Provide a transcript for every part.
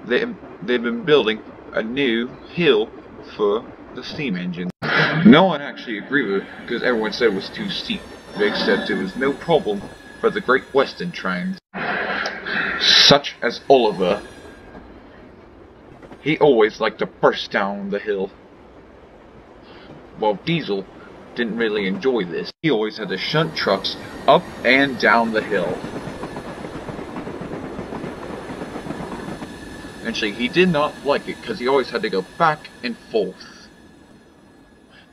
they, they've been building a new hill for the steam engine. No one actually agreed with it because everyone said it was too steep, except it was no problem for the Great Western trains, such as Oliver. He always liked to burst down the hill, while Diesel didn't really enjoy this. He always had to shunt trucks up and down the hill. Actually, he did not like it because he always had to go back and forth.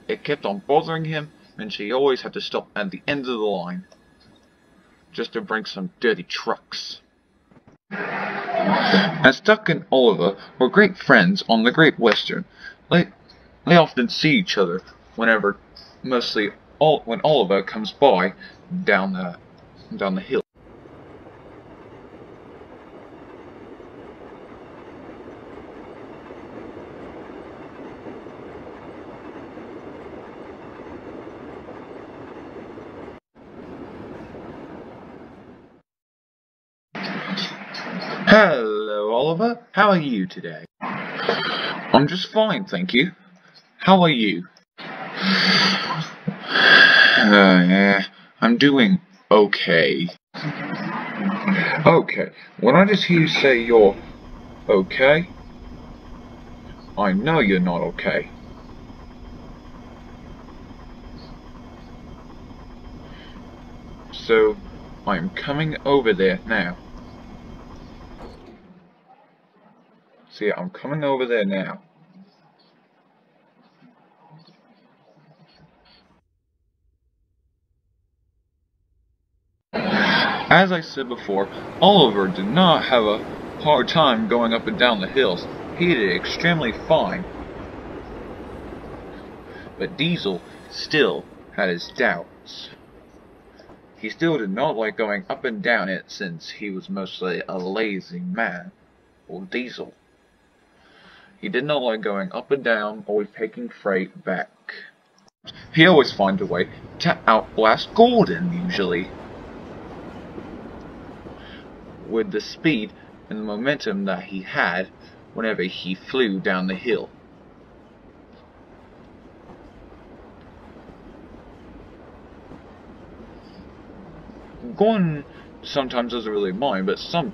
It kept on bothering him, and he always had to stop at the end of the line just to bring some dirty trucks. As Duck and Oliver were great friends on the Great Western, they often see each other whenever, when Oliver comes by down the hill. Hello, Oliver. How are you today? I'm just fine, thank you. How are you? Yeah, I'm doing okay. Okay, when I just hear you say you're okay, I know you're not okay. So, I'm coming over there now. See, I'm coming over there now. As I said before, Oliver did not have a hard time going up and down the hills. He did extremely fine. But Diesel still had his doubts. He still did not like going up and down it since he was mostly a lazy man. Well, Diesel. He did not like going up and down, always taking freight back. He always finds a way to outblast Gordon, usually, with the speed and the momentum that he had whenever he flew down the hill. Gordon sometimes doesn't really mind, but some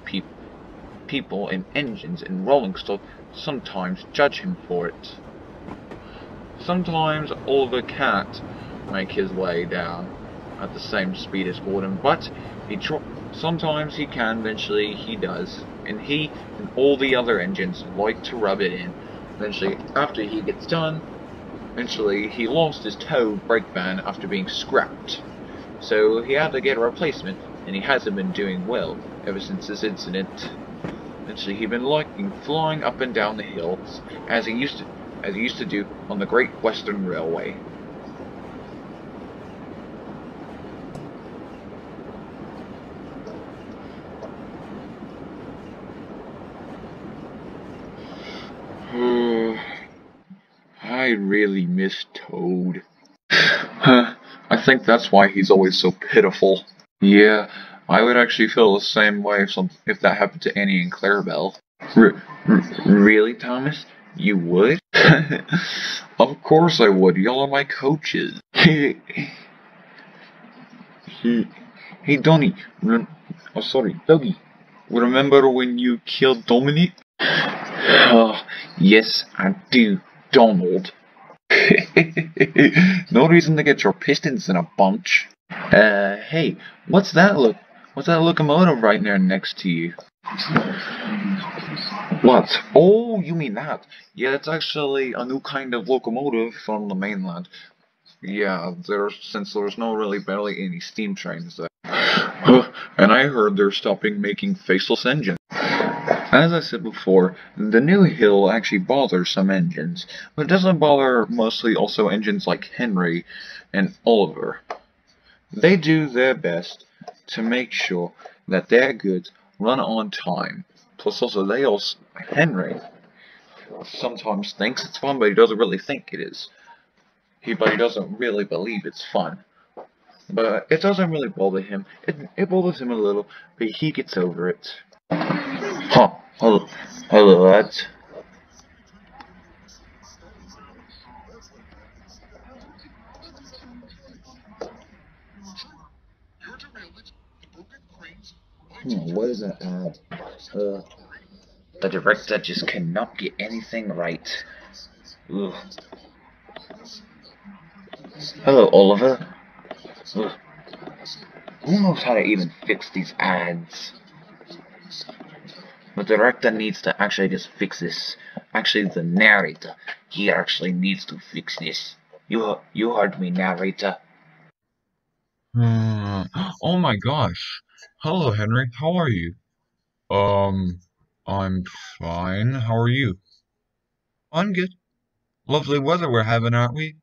people in engines and rolling stock sometimes judge him for it. Sometimes Oliver can't make his way down at the same speed as Gordon, but sometimes he can, eventually he does, and he and all the other engines like to rub it in. Eventually, after he gets done, he lost his tow brake van after being scrapped, so he had to get a replacement, and he hasn't been doing well ever since this incident. Eventually, he'd been liking flying up and down the hills as he used to do on the Great Western Railway. I really miss Toad. I think that's why he's always so pitiful. Yeah, I would actually feel the same way if that happened to Annie and Clarabelle. Really, Thomas? You would? Of course I would. Y'all are my coaches. Hey, Donnie. Dougie. Remember when you killed Dominic? Oh, yes, I do, Donald. No reason to get your pistons in a bunch. Hey, what's that locomotive right there next to you? What? Oh, you mean that? Yeah, it's actually a new kind of locomotive from the mainland. Yeah, since there's barely any steam trains there. And I heard they're stopping making faceless engines. As I said before, the new hill actually bothers some engines, but it doesn't bother mostly also engines like Henry and Oliver. They do their best to make sure that their goods run on time. Plus also Henry sometimes thinks it's fun, but he doesn't really think it is. But he doesn't really believe it's fun. But it doesn't really bother him. It bothers him a little, but he gets over it. Huh. Hello, hello, lads. What is that ad? Uh, the director just cannot get anything right. Ugh. Hello, Oliver. Ugh. Who knows how to even fix these ads? The director needs to actually just fix this. Actually, the narrator. He actually needs to fix this. You heard me, narrator. Oh my gosh. Hello, Henry. How are you? Um, I'm fine. How are you? I'm good. Lovely weather we're having, aren't we?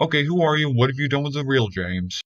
Okay, who are you? What have you done with the real James?